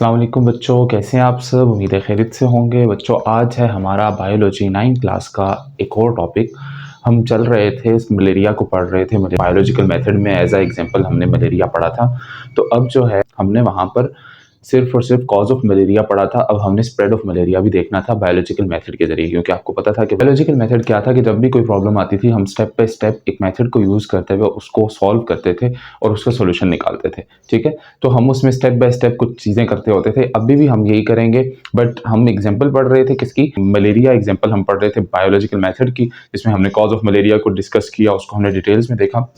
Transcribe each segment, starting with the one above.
अस्सलाम वालेकुम बच्चों, कैसे हैं आप सब? उम्मीद है खैरियत से होंगे। बच्चों, आज है हमारा बायोलॉजी 9 क्लास का एक और टॉपिक। हम चल रहे थे, इस मलेरिया को पढ़ रहे थे। बायोलॉजिकल मेथड में एज अ एग्जांपल हमने मलेरिया पढ़ा था। तो अब जो है हमने वहाँ पर सिर्फ और सिर्फ कॉज ऑफ मलेरिया पढ़ा था। अब हमने स्प्रेड ऑफ मलेरिया भी देखना था बायोलॉजिकल मेथड के जरिए, क्योंकि आपको पता था कि बायोलॉजिकल मेथड क्या था कि जब भी कोई प्रॉब्लम आती थी हम स्टेप बाय स्टेप एक मेथड को यूज़ करते हुए उसको सॉल्व करते थे और उसका सोल्यूशन निकालते थे। ठीक है, तो हम उसमें स्टेप बाय स्टेप कुछ चीज़ें करते होते थे। अभी भी हम यही करेंगे, बट हम एग्जाम्पल पढ़ रहे थे किसकी? मलेरिया एग्जाम्पल हम पढ़ रहे थे बायोलॉजिकल मेथड की, जिसमें हमने कॉज ऑफ मलेरिया को डिस्कस किया, उसको हमने डिटेल्स में देखा।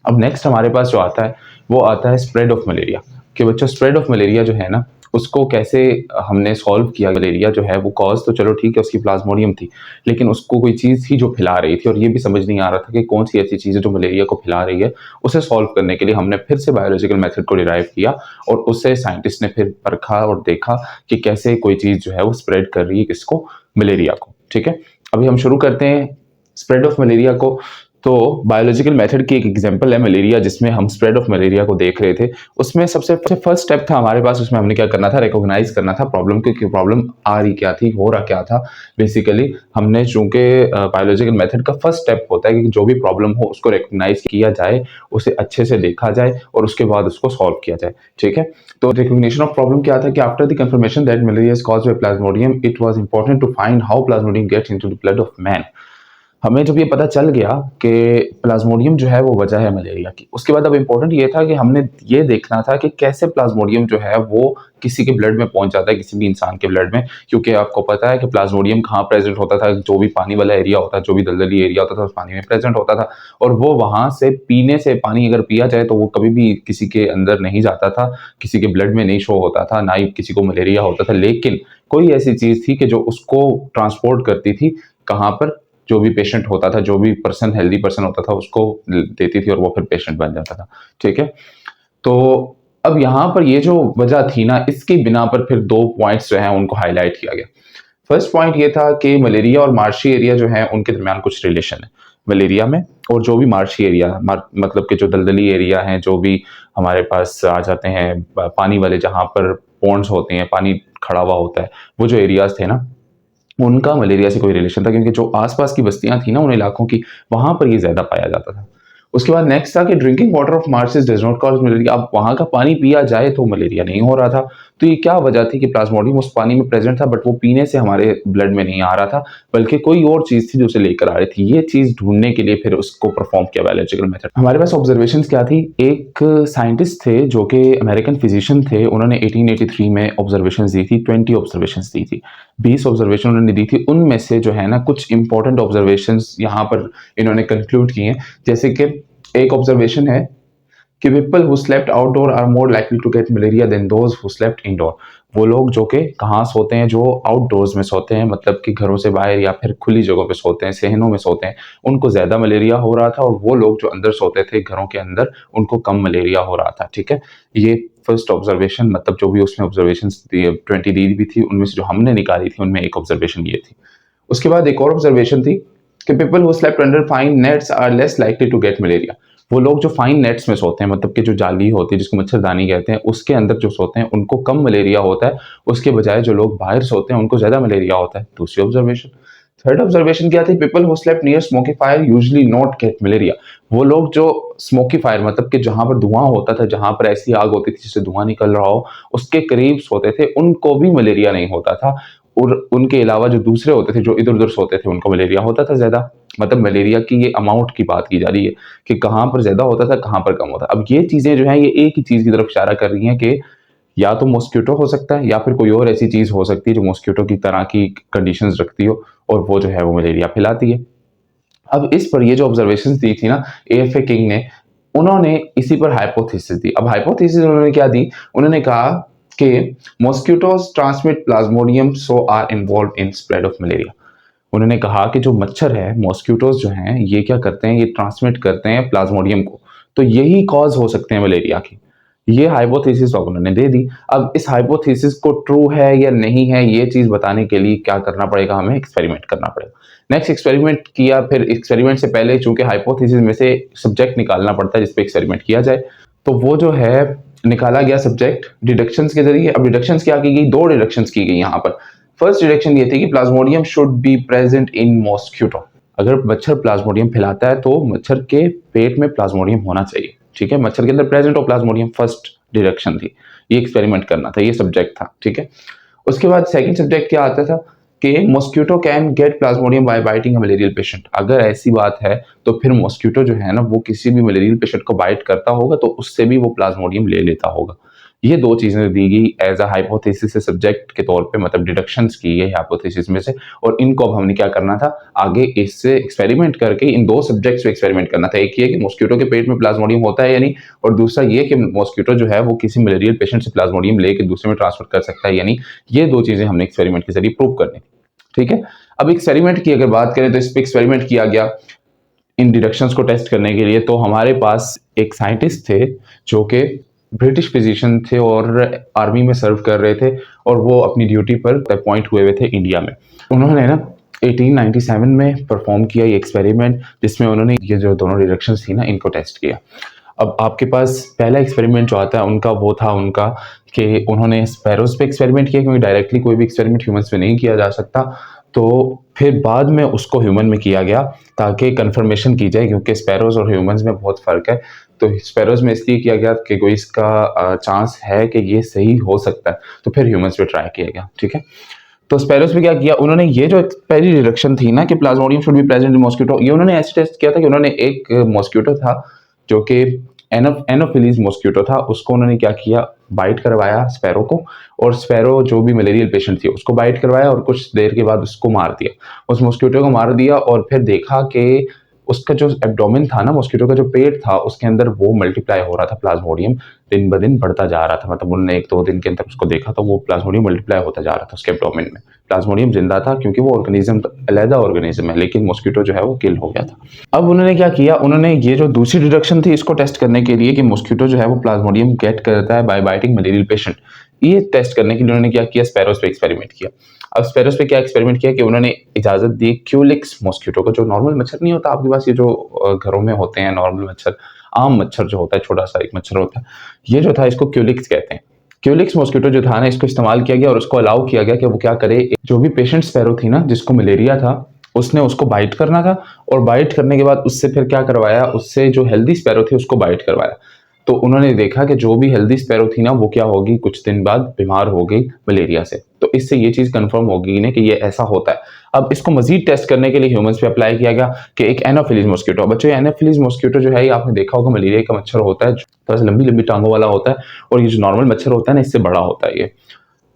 अब नेक्स्ट हमारे पास जो आता है वो आता है स्प्रेड ऑफ मलेरिया। कि बच्चों, स्प्रेड ऑफ मलेरिया जो है ना, उसको कैसे हमने सॉल्व किया। मलेरिया जो है वो कॉज तो चलो ठीक है, उसकी प्लाज्मोडियम थी, लेकिन उसको कोई चीज़ थी जो फैला रही थी, और ये भी समझ नहीं आ रहा था कि कौन सी ऐसी चीज़ है जो मलेरिया को फैला रही है। उसे सॉल्व करने के लिए हमने फिर से बायोलॉजिकल मेथड को डिराइव किया, और उससे साइंटिस्ट ने फिर परखा और देखा कि कैसे कोई चीज़ जो है वो स्प्रेड कर रही है किसको? मलेरिया को। ठीक है, अभी हम शुरू करते हैं स्प्रेड ऑफ मलेरिया को। तो बायोलॉजिकल मेथड की एक एग्जांपल है मलेरिया, जिसमें हम स्प्रेड ऑफ मलेरिया को देख रहे थे। उसमें सबसे फर्स्ट स्टेप था हमारे पास, उसमें हमने क्या करना था? रिकॉग्नाइज करना था प्रॉब्लम की, प्रॉब्लम आ रही क्या थी, हो रहा क्या था। बेसिकली हमने, चूंकि बायोलॉजिकल मेथड का फर्स्ट स्टेप होता है कि जो भी प्रॉब्लम हो उसको रिकॉग्नाइज किया जाए, उसे अच्छे से देखा जाए और उसके बाद उसको सॉल्व किया जाए। ठीक है, तो रिकॉग्निशन ऑफ प्रॉब्लम क्या था कि after the confirmation that malaria is caused by plasmodium, it was important to find how plasmodium gets into the blood of man. हमें जब ये पता चल गया कि प्लाज्मोडियम जो है वो वजह है मलेरिया की, उसके बाद अब इम्पोर्टेंट ये था कि हमने ये देखना था कि कैसे प्लाज्मोडियम जो है वो किसी के ब्लड में पहुंच जाता है, किसी भी इंसान के ब्लड में। क्योंकि आपको पता है कि प्लाज्मोडियम कहाँ प्रेजेंट होता था? जो भी पानी वाला एरिया होता है, जो भी दलदली एरिया होता था, उस पानी में प्रेजेंट होता था। और वो वहां से पीने से, पानी अगर पिया जाए तो वो कभी भी किसी के अंदर नहीं जाता था, किसी के ब्लड में नहीं शो होता था, ना ही किसी को मलेरिया होता था। लेकिन कोई ऐसी चीज थी कि जो उसको ट्रांसपोर्ट करती थी, कहाँ पर? जो भी पेशेंट होता था, जो भी पर्सन, हेल्दी पर्सन होता था, उसको देती थी और वो फिर पेशेंट बन जाता था। ठीक है, तो अब यहाँ पर ये जो वजह थी ना, इसकी बिना पर फिर दो पॉइंट्स जो हैं उनको हाईलाइट किया गया। फर्स्ट पॉइंट ये था कि मलेरिया और मार्शी एरिया जो है उनके दरमियान कुछ रिलेशन है मलेरिया में, और जो भी मार्शी एरिया, मतलब कि जो दलदली एरिया हैं, जो भी हमारे पास आ जाते हैं पानी वाले, जहाँ पर पॉन्ड्स होते हैं, पानी खड़ा हुआ होता है, वो जो एरियाज थे ना, उनका मलेरिया से कोई रिलेशन था, क्योंकि जो आसपास की बस्तियां थी ना उन इलाकों की, वहां पर ये ज्यादा पाया जाता था। उसके बाद नेक्स्ट था कि drinking water of marshes does not cause malaria. अब वहां का पानी पिया जाए तो मलेरिया नहीं हो रहा था। तो ये क्या वजह थी कि प्लाज्मोडियम उस पानी में प्रेजेंट था, बट वो पीने से हमारे ब्लड में नहीं आ रहा था, बल्कि कोई और चीज थी जो उसे लेकर आ रही थी। ये चीज ढूंढने के लिए फिर उसको परफॉर्म किया बायोलॉजिकल मेथड। हमारे पास ऑब्जर्वेशंस क्या थी? एक साइंटिस्ट थे जो कि अमेरिकन फिजिशियन थे, उन्होंने 1883 में ऑब्जर्वेशंस दी थी, 20 ऑब्जर्वेशंस दी थी, 20 ऑब्जर्वेशन उन्होंने दी थी। उनमें से जो है ना कुछ इंपॉर्टेंट ऑब्जर्वेशंस यहाँ पर इन्होंने कंक्लूड किए हैं। जैसे कि एक ऑब्जर्वेशन है कि people who slept outdoor are more likely to get malaria than those who slept indoor. वो लोग जो कि कहाँ सोते हैं? जो आउटडोर्स में सोते हैं, मतलब कि घरों से बाहर या फिर खुली जगहों पे सोते हैं, सहनों में सोते हैं, उनको ज्यादा मलेरिया हो रहा था, और वो लोग जो अंदर सोते थे घरों के अंदर, उनको कम मलेरिया हो रहा था। ठीक है, ये फर्स्ट ऑब्जर्वेशन, मतलब जो भी उसमें ऑब्जर्वेशन 20 दी भी थी, उनमें से जो हमने निकाली थी उनमें एक ऑब्जर्वेशन ये थी। उसके बाद एक और ऑब्जर्वेशन थी कि people who slept under fine nets are less likely to get malaria. वो लोग जो फाइन नेट्स में सोते हैं, मतलब कि जो जाली होती है जिसको मच्छरदानी कहते हैं, उसके अंदर जो सोते हैं उनको कम मलेरिया होता है, उसके बजाय जो लोग बाहर सोते हैं उनको ज्यादा मलेरिया होता है। दूसरी ऑब्जर्वेशन। थर्ड ऑब्जर्वेशन क्या थी? People who slept near smoky fire usually not gate malaria. वो लोग जो स्मोकी फायर, मतलब कि जहां पर धुआं होता था, जहां पर ऐसी आग होती थी जिससे धुआं निकल रहा हो, उसके करीब सोते थे, उनको भी मलेरिया नहीं होता था। और उनके अलावा जो दूसरे होते थे, जो इधर उधर सोते थे, उनको मलेरिया होता था ज्यादा। मतलब मलेरिया की ये अमाउंट की बात की जा रही है कि कहाँ पर ज्यादा होता था, कहाँ पर कम होता। अब ये चीजें जो है ये एक ही चीज की तरफ इशारा कर रही हैं कि या तो मॉस्किटो हो सकता है, या फिर कोई और ऐसी चीज हो सकती है जो मॉस्किटो की तरह की कंडीशंस रखती हो, और वो जो है वो मलेरिया फैलाती है। अब इस पर ये जो ऑब्जर्वेशंस दी थी ना एएफए किंग ने, उन्होंने इसी पर हाइपोथेसिस दी। अब हाइपोथेसिस उन्होंने क्या दी? उन्होंने कहा कि mosquitoes transmit plasmodium so are involve in spread of malaria. उन्होंने कहा कि जो मच्छर है, मॉस्किटोज जो हैं, ये क्या करते हैं? ये ट्रांसमिट करते हैं प्लाज्मोडियम को, तो यही कॉज हो सकते हैं मलेरिया की। ये हाइपोथेसिस अब उन्होंने दे दी। अब इस हाइपोथेसिस को ट्रू है या नहीं है, ये चीज बताने के लिए क्या करना पड़ेगा? हमें एक्सपेरिमेंट करना पड़ेगा। नेक्स्ट एक्सपेरिमेंट किया। फिर एक्सपेरिमेंट से पहले चूंकि हाइपोथेसिस में से सब्जेक्ट निकालना पड़ता है जिसपे एक्सपेरिमेंट किया जाए, तो वो जो है निकाला गया सब्जेक्ट डिडक्शंस के जरिए। अब डिडक्शंस क्या की गई, दो डिडक्शंस की गई यहाँ पर। फर्स्ट डिडक्शन ये थी कि Plasmodium should be present in mosquito. अगर मच्छर प्लाज्मोडियम फैलाता है तो मच्छर के पेट में प्लाज्मोडियम होना चाहिए, ठीक है, मच्छर के अंदर प्रेजेंट हो प्लाज्मोडियम। फर्स्ट डिडक्शन थी, ये एक्सपेरिमेंट करना था, ये सब्जेक्ट था, ठीक है। उसके बाद सेकंड सब्जेक्ट क्या आता था कि mosquito can get plasmodium by biting a malarial patient. अगर ऐसी बात है तो फिर मॉस्क्यूटो जो है ना वो किसी भी मलेरियल पेशेंट को बाइट करता होगा तो उससे भी वो प्लाज्मोडियम ले लेता होगा। ये दो चीजें दी गई एज अ हाइपोथेसिस सब्जेक्ट के तौर पे, मतलब डिडक्शंस की गई हाइपोथेसिस में से। और इनको अब हमने क्या करना था, आगे इससे एक्सपेरिमेंट करके इन दो सब्जेक्ट्स पे एक्सपेरिमेंट करना था। एक ये कि मॉस्क्यूटो के पेट में प्लाज्मोडियम होता है या नहीं, और दूसरा ये कि मॉस्क्यूटो जो है वो किसी मलेरियल पेशेंट से प्लाज्मोडियम लेके दूसरे में ट्रांसफर कर सकता है या नहीं। ये दो चीजें हमने एक्सपेरिमेंट के जरिए प्रूव करनी थी, ठीक है। अब एक्सपेरिमेंट की अगर बात करें तो इस पे एक्सपेरिमेंट किया गया इन डिडक्शंस को टेस्ट करने के लिए। तो हमारे पास एक साइंटिस्ट थे जो कि ब्रिटिश फिजिशियन थे और आर्मी में सर्व कर रहे थे, और वो अपनी ड्यूटी पर अपॉइंट हुए हुए थे इंडिया में। उन्होंने ना 1897 में परफॉर्म किया ये एक्सपेरिमेंट, जिसमें उन्होंने ये जो दोनों डिडक्शंस थी ना इनको टेस्ट किया। अब आपके पास पहला एक्सपेरिमेंट जो आता है उनका, वो था उनका कि उन्होंने स्पैरोज पे एक्सपेरिमेंट किया, क्योंकि डायरेक्टली कोई भी एक्सपेरिमेंट ह्यूमंस पे नहीं किया जा सकता। तो फिर बाद में उसको ह्यूमन में किया गया ताकि कंफर्मेशन की जाए, क्योंकि स्पैरोज और ह्यूमंस में बहुत फ़र्क है। तो स्पैरोज में इसलिए किया गया कि कोई इसका चांस है कि ये सही हो सकता है, तो फिर ह्यूमंस पे ट्राई किया गया, ठीक है। तो स्पैरोज में क्या किया उन्होंने, ये जो पहली डिडक्शन थी ना कि Plasmodium should be present in mosquito, ये उन्होंने ऐसे टेस्ट किया था कि उन्होंने एक मॉस्किटो था जो कि एनोफिलीज मॉस्किटो था, उसको उन्होंने क्या किया, बाइट करवाया स्पैरो को। और स्पैरो जो भी मलेरियल पेशेंट थी उसको बाइट करवाया और कुछ देर के बाद उसको मार दिया, उस मॉस्किटो को मार दिया। और फिर देखा कि उसका जो एब्डोमेन था ना, मॉस्किटो का जो पेट था उसके अंदर वो मल्टीप्लाई हो रहा था, प्लाज्मोडियम दिन ब दिन बढ़ता जा रहा था। मतलब उन्होंने एक दो दिन के अंदर उसको देखा तो वो प्लाज्मोडियम मल्टीप्लाई होता जा रहा था उसके एब्डोमेन में। प्लाज्मोडियम जिंदा था क्योंकि वो ऑर्गेनिज्म अलग ऑर्गेनिज्म है, लेकिन मॉस्किटो जो है वो किल हो गया था। अब उन्होंने क्या किया, उन्होंने ये जो दूसरी डिडक्शन थी इसको टेस्ट करने के लिए कि मॉस्किटो जो है वो प्लाज्मोडियम गेट करता है बाय बाइटिंग मलेरियल पेशेंट, ये टेस्ट करने के लिए उन्होंने क्या किया, स्पैरोस पे एक्सपेरिमेंट किया। अब स्पैरोस पे क्या एक्सपेरिमेंट किया कि उन्होंने इजाजत दी क्यूलिक्स मॉस्किटो को, जो नॉर्मल मच्छर नहीं होता आपके पास, ये जो घरों में होते हैं नॉर्मल मच्छर, आम मच्छर जो होता है, छोटा सा एक मच्छर होता है, ये जो था इसको क्यूलिक्स कहते हैं। क्यूलिक्स मॉस्किटो जो था ना इसको इस्तेमाल किया गया और उसको अलाउ किया गया कि वो क्या करे, जो भी पेशेंट स्पैरो थी ना जिसको मलेरिया था उसने उसको बाइट करना था, और बाइट करने के बाद उससे फिर क्या करवाया, उससे जो हेल्दी स्पैरो थी उसको बाइट करवाया। तो उन्होंने देखा कि जो भी हेल्दी स्पैरो थी ना वो क्या होगी, कुछ दिन बाद बीमार हो गई मलेरिया से। तो इससे ये चीज कंफर्म होगी ना कि ये ऐसा होता है। अब इसको मजीद टेस्ट करने के लिए ह्यूमंस पे अप्लाई किया गया कि एक एनोफिलीज मॉस्किटो, बच्चों एनोफिलीज मॉस्किटो जो है ये आपने देखा होगा मलेरिया का मच्छर होता है, थोड़ा सा लंबी लंबी टांगों वाला होता है, और ये जो नॉर्मल मच्छर होता है ना इससे बड़ा होता है ये।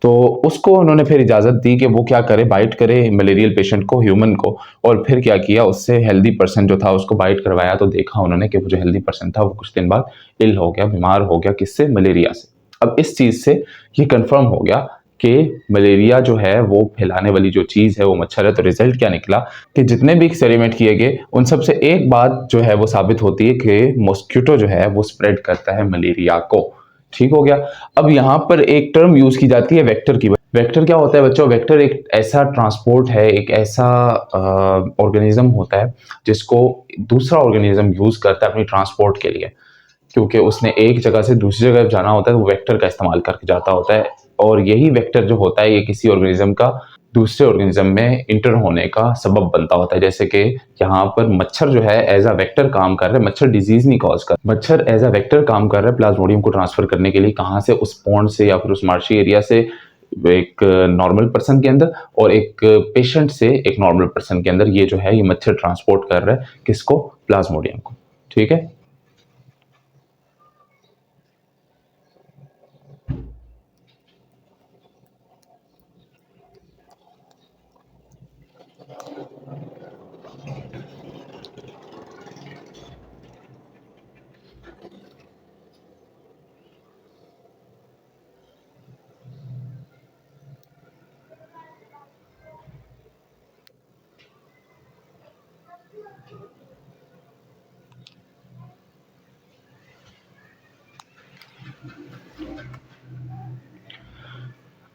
तो उसको उन्होंने फिर इजाज़त दी कि वो क्या करे, बाइट करे मलेरियल पेशेंट को, ह्यूमन को। और फिर क्या किया, उससे हेल्दी पर्सन जो था उसको बाइट करवाया, तो देखा उन्होंने कि वो जो हेल्दी पर्सन था वो कुछ दिन बाद इल हो गया, बीमार हो गया, किससे, मलेरिया से। अब इस चीज़ से ये कंफर्म हो गया कि मलेरिया जो है वो फैलाने वाली जो चीज़ है वो मच्छर है। तो रिजल्ट क्या निकला कि जितने भी एक्सपेरिमेंट किए गए उन सबसे एक बात जो है वो साबित होती है कि मॉस्किटो जो है वो स्प्रेड करता है मलेरिया को। ठीक हो गया। अब यहाँ पर एक टर्म यूज की जाती है वेक्टर की। वेक्टर क्या होता है बच्चों, वेक्टर एक ऐसा ट्रांसपोर्ट है, एक ऐसा ऑर्गेनिज्म होता है जिसको दूसरा ऑर्गेनिज्म यूज करता है अपनी ट्रांसपोर्ट के लिए, क्योंकि उसने एक जगह से दूसरी जगह जाना होता है तो वो वेक्टर का इस्तेमाल करके जाता होता है। और यही वेक्टर जो होता है ये किसी ऑर्गेनिज्म का दूसरे ऑर्गेनिज्म में इंटर होने का सबब बनता होता है। जैसे कि यहाँ पर मच्छर जो है एज अ वेक्टर काम कर रहा है, मच्छर डिजीज नहीं कॉज कर, मच्छर एज अ वेक्टर काम कर रहा है प्लाज्मोडियम को ट्रांसफर करने के लिए, कहाँ से, उस पॉन्ड से या फिर उस मार्शी एरिया से एक नॉर्मल पर्सन के अंदर, और एक पेशेंट से एक नॉर्मल पर्सन के अंदर। ये जो है ये मच्छर ट्रांसपोर्ट कर रहा है किसको, प्लाज्मोडियम को, ठीक है।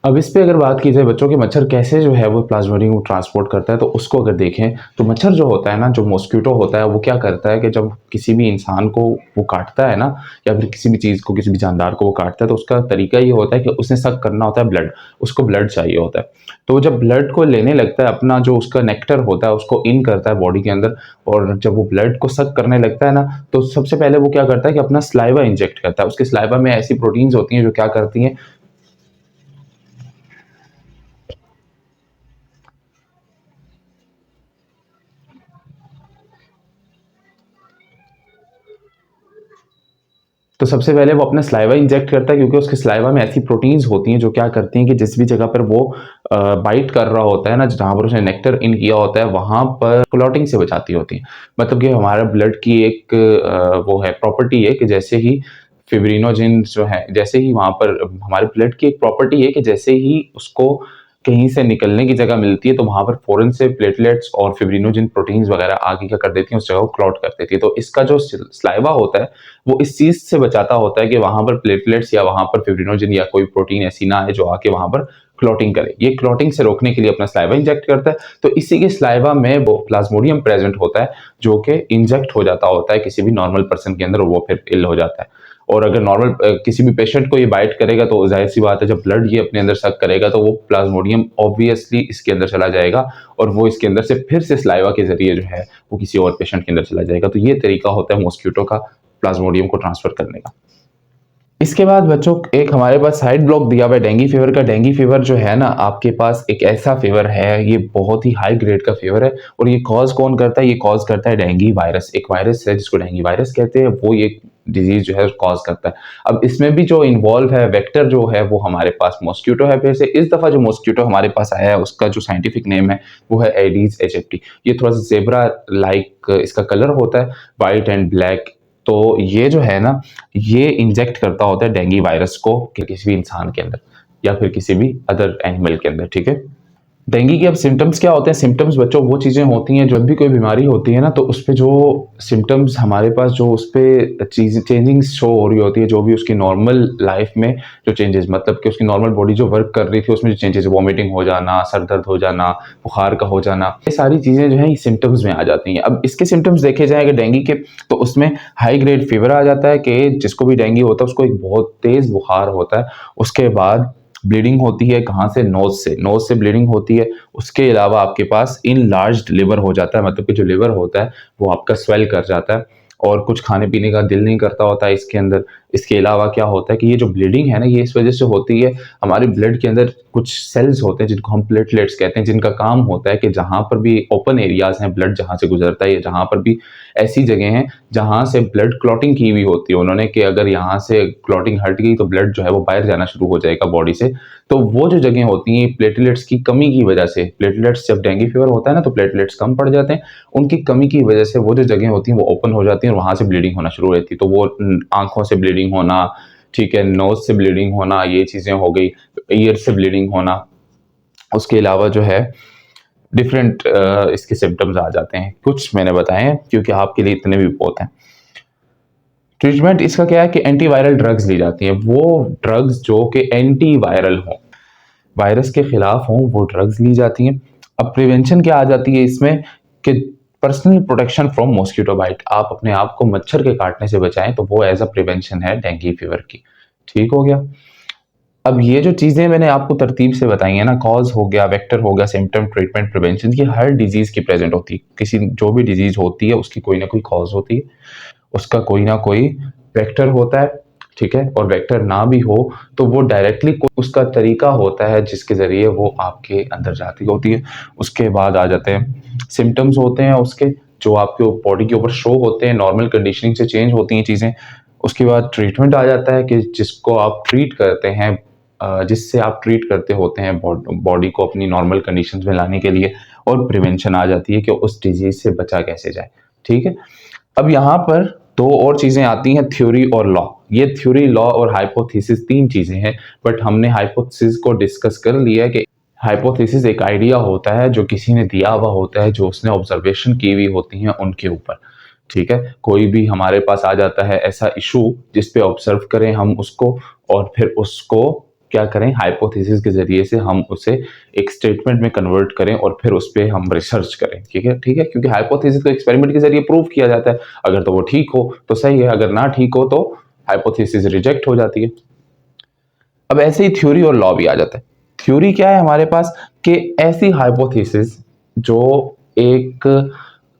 अब इस पे अगर बात की जाए बच्चों के मच्छर कैसे जो है वो प्लाज्मोडियम को ट्रांसपोर्ट करता है, तो उसको अगर देखें तो मच्छर जो होता है ना, जो मॉस्किटो होता है, वो क्या करता है कि जब किसी भी इंसान को वो काटता है ना, या फिर किसी भी चीज़ को, किसी भी जानदार को वो काटता है, तो उसका तरीका ये होता है कि उसने सक करना होता है ब्लड, उसको ब्लड चाहिए होता है। तो जब ब्लड को लेने लगता है, अपना जो उसका नेक्टर होता है उसको इन करता है बॉडी के अंदर, और जब वो ब्लड को सक करने लगता है ना, तो सबसे पहले वो क्या करता है कि अपना स्लाइवा इंजेक्ट करता है। उसके स्लाइवा में ऐसी प्रोटीन्स होती हैं जो क्या करती हैं, तो सबसे पहले वो अपना स्लाइवा इंजेक्ट करता है, क्योंकि उसके स्लाइवा में ऐसी प्रोटीन्स होती हैं जो क्या करती हैं कि जिस भी जगह पर वो बाइट कर रहा होता है ना, जहाँ पर उसने नेक्टर इन किया होता है, वहाँ पर क्लॉटिंग से बचाती होती हैं। मतलब कि हमारा ब्लड की एक वो है प्रॉपर्टी है कि जैसे ही फिब्रिनोजेन जो है, जैसे ही वहाँ पर हमारे ब्लड की एक प्रॉपर्टी है कि जैसे ही उसको कहीं से निकलने की जगह मिलती है, तो वहाँ पर फ़ौरन से प्लेटलेट्स और फिब्रिनोजेन प्रोटीन्स वगैरह आगे क्या कर देती हैं, उस जगह को क्लॉट कर देती है। तो इसका जो स्लाइवा होता है, वो इस चीज़ से बचाता होता है कि वहाँ पर प्लेटलेट्स या वहाँ पर फिब्रिनोजेन या कोई प्रोटीन ऐसी ना है जो आके वहाँ पर क्लॉटिंग करे। ये क्लॉटिंग से रोकने के लिए अपना स्लाइवा इंजेक्ट करता है। तो इसी के स्लाइवा में वो प्लाज्मोडियम प्रेजेंट होता है, जो कि इंजेक्ट हो जाता होता है किसी भी नॉर्मल पर्सन के अंदर, और वो फिर इल हो जाता है। और अगर नॉर्मल किसी भी पेशेंट को ये बाइट करेगा, तो जाहिर सी बात है जब ब्लड ये अपने अंदर सक करेगा, तो वो प्लाज्मोडियम ऑब्वियसली इसके अंदर चला जाएगा, और वो इसके अंदर से फिर से स्लाइवा के जरिए जो है वो किसी और पेशेंट के अंदर चला जाएगा। तो ये तरीका होता है मॉस्किटो का प्लाज्मोडियम को ट्रांसफर करने का। इसके बाद बच्चों एक हमारे पास साइड ब्लॉक दिया हुआ है डेंगू फीवर का। डेंगू फीवर जो है ना, आपके पास एक ऐसा फीवर है, ये बहुत ही हाई ग्रेड का फीवर है, और ये कॉज कौन करता है? ये कॉज करता है डेंगू वायरस। एक वायरस है जिसको डेंगू वायरस कहते हैं, वो ये डिजीज जो है कॉज करता है। अब इसमें भी जो इन्वॉल्व है वेक्टर जो है, वो हमारे पास मॉस्किटो है। फिर से इस दफा जो मॉस्किटो हमारे पास आया है उसका जो साइंटिफिक नेम है वो है एडीज एजिप्टी। ये थोड़ा सा जेब्रा लाइक इसका कलर होता है, व्हाइट एंड ब्लैक। तो ये जो है ना, ये इंजेक्ट करता होता है डेंगू वायरस को किसी भी इंसान के अंदर या फिर किसी भी अदर एनिमल के अंदर, ठीक है। डेंगू के अब सिम्टम्स क्या होते हैं? सिम्टम्स बच्चों वो चीज़ें होती हैं, जब भी कोई बीमारी होती है ना, तो उस पे जो सिम्टम्स हमारे पास जो उस पे चीज़ें चेंजिंग शो हो रही होती है, जो भी उसकी नॉर्मल लाइफ में जो चेंजेस, मतलब कि उसकी नॉर्मल बॉडी जो वर्क कर रही थी उसमें जो चेंजेस, वॉमिटिंग हो जाना, सर दर्द हो जाना, बुखार का हो जाना, ये सारी चीज़ें जो है सिम्टम्स में आ जाती हैं। अब इसके सिम्टम्स देखे जाए अगर डेंगू के, तो उसमें हाई ग्रेड फीवर आ जाता है कि जिसको भी डेंगू होता है उसको एक बहुत तेज़ बुखार होता है। उसके बाद ब्लीडिंग होती है, कहाँ से? नोज से ब्लीडिंग होती है। उसके अलावा आपके पास इनलार्ज्ड लिवर हो जाता है, मतलब कि जो लिवर होता है वो आपका स्वेल कर जाता है, और कुछ खाने पीने का दिल नहीं करता होता है इसके अंदर। इसके अलावा क्या होता है कि ये जो ब्लीडिंग है ना, ये इस वजह से होती है, हमारे ब्लड के अंदर कुछ सेल्स होते हैं जिनको हम प्लेटलेट्स कहते हैं, जिनका काम होता है कि जहाँ पर भी ओपन एरियाज हैं, ब्लड जहाँ से गुजरता है, या जहाँ पर भी ऐसी जगह हैं जहाँ से ब्लड क्लॉटिंग की हुई होती है उन्होंने, कि अगर यहाँ से क्लॉटिंग हट गई तो ब्लड जो है वो बाहर जाना शुरू हो जाएगा बॉडी से। तो वो जो जगह होती हैं प्लेटलेट्स की कमी की वजह से, प्लेटलेट्स जब डेंगू फीवर होता है ना, तो प्लेटलेट्स कम पड़ जाते हैं, उनकी कमी की वजह से वो जो जगह होती हैं वो ओपन हो जाती हैं, और वहाँ से ब्लीडिंग होना शुरू हो जाती है। तो वो आंखों से ब्लीडिंग होना, ठीक है, नोज से ब्लीडिंग होना, ये चीज़ें हो गई, ईयर से ब्लीडिंग होना। उसके अलावा जो है डिफरेंट इसके सिम्टम्स आ जाते हैं, कुछ मैंने बताए हैं क्योंकि आपके लिए इतने भी बहुत हैं। ट्रीटमेंट इसका क्या है कि एंटीवायरल ड्रग्स ली जाती हैं, वो ड्रग्स जो कि एंटीवायरल हों, वायरस के खिलाफ हों, वो ड्रग्स ली जाती हैं। अब प्रिवेंशन क्या आ जाती है इसमें कि personal protection from mosquito bite, आप अपने आप को मच्छर के काटने से बचाएं, तो वो एज अ प्रिवेंशन है डेंगू फीवर की। ठीक हो गया। अब ये जो चीज़ें मैंने आपको तरतीब से बताई हैं ना, कॉज हो गया, वेक्टर हो गया, सिम्टम, ट्रीटमेंट, प्रिवेंशन, ये हर डिजीज़ की प्रेजेंट होती है। किसी जो भी डिजीज़ होती है उसकी कोई ना कोई कॉज होती है, उसका कोई ना कोई वेक्टर होता है, ठीक है। और वेक्टर ना भी हो तो वो डायरेक्टली उसका तरीका होता है जिसके ज़रिए वो आपके अंदर जाती होती है। उसके बाद आ जाते हैं सिम्टम्स होते हैं उसके, जो आपके बॉडी के ऊपर शो होते हैं, नॉर्मल कंडीशनिंग से चेंज होती हैं चीज़ें। उसके बाद ट्रीटमेंट आ जाता है कि जिसको आप ट्रीट करते हैं, जिससे आप ट्रीट करते होते हैं बॉडी को अपनी नॉर्मल कंडीशंस में लाने के लिए। और प्रिवेंशन आ जाती है कि उस डिजीज़ से बचा कैसे जाए, ठीक है। अब यहाँ पर दो और चीज़ें आती हैं, थ्योरी और लॉ। ये थ्योरी, लॉ और हाइपोथेसिस तीन चीज़ें हैं, बट हमने हाइपोथेसिस को डिस्कस कर लिया है कि हाइपोथेसिस एक आइडिया होता है जो किसी ने दिया हुआ होता है, जो उसने ऑब्जर्वेशन की हुई होती हैं उनके ऊपर, ठीक है। कोई भी हमारे पास आ जाता है ऐसा इशू जिस पे ऑब्जर्व करें हम उसको, और फिर उसको क्या करें, हाइपोथेसिस के जरिए से हम उसे एक स्टेटमेंट में कन्वर्ट करें और फिर उस पर हम रिसर्च करें। ठीक है, ठीक है, क्योंकि हाइपोथेसिस को एक्सपेरिमेंट के जरिए प्रूव किया जाता है। अगर तो वो ठीक हो तो सही है, अगर ना ठीक हो तो हाइपोथेसिस रिजेक्ट हो जाती है। अब ऐसे ही थ्योरी और लॉ भी आ जाता है। थ्योरी क्या है हमारे पास कि ऐसी हाइपोथेसिस जो एक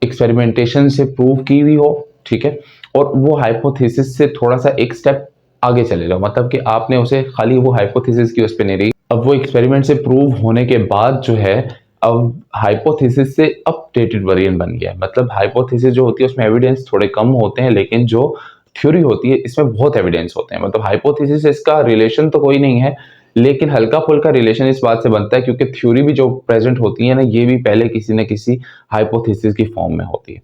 एक्सपेरिमेंटेशन से प्रूव की हुई हो, ठीक है, और वो हाइपोथेसिस से थोड़ा सा एक स्टेप आगे चले जाओ, मतलब कि आपने उसे खाली वो हाइपोथेसिस की उस पे नहीं रही, अब वो एक्सपेरिमेंट से प्रूव होने के बाद जो है अब हाइपोथेसिस से अपडेटेड वेरिएंट बन गया है। मतलब हाइपोथेसिस जो होती है उसमें एविडेंस थोड़े कम होते हैं, लेकिन जो थ्योरी होती है इसमें बहुत एविडेंस होते हैं। मतलब हाइपोथेसिस से इसका रिलेशन तो कोई नहीं है, लेकिन हल्का फुल्का रिलेशन इस बात से बनता है क्योंकि थ्योरी भी जो प्रेजेंट होती है ना, ये भी पहले किसी न किसी हाइपोथेसिस की फॉर्म में होती है।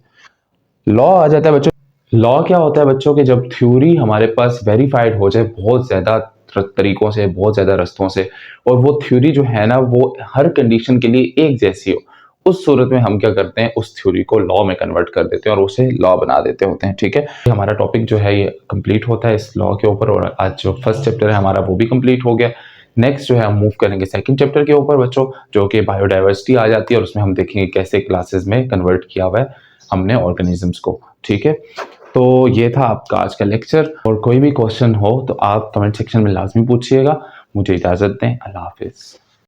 लॉ आ जाता है बच्चों। लॉ क्या होता है बच्चों के, जब थ्योरी हमारे पास वेरीफाइड हो जाए बहुत ज्यादा तरीकों से, बहुत ज्यादा रस्तों से, और वो थ्योरी जो है ना वो हर कंडीशन के लिए एक जैसी हो, उस सूरत में हम क्या करते हैं, उस थ्योरी को लॉ में कन्वर्ट कर देते हैं और उसे लॉ बना देते होते हैं। ठीक है, हमारा टॉपिक जो है ये कंप्लीट होता है इस लॉ के ऊपर, और आज जो फर्स्ट चैप्टर है हमारा वो भी कंप्लीट हो गया। नेक्स्ट जो है हम मूव करेंगे सेकंड चैप्टर के ऊपर बच्चों, जो कि बायोडाइवर्सिटी आ जाती है, और उसमें हम देखेंगे कैसे क्लासेस में कन्वर्ट किया हुआ है हमने ऑर्गेनिजम्स को। ठीक है, तो ये था आपका आज का लेक्चर, और कोई भी क्वेश्चन हो तो आप कमेंट सेक्शन में लाजमी पूछिएगा। मुझे इजाजत दें, अल्लाह हाफिज।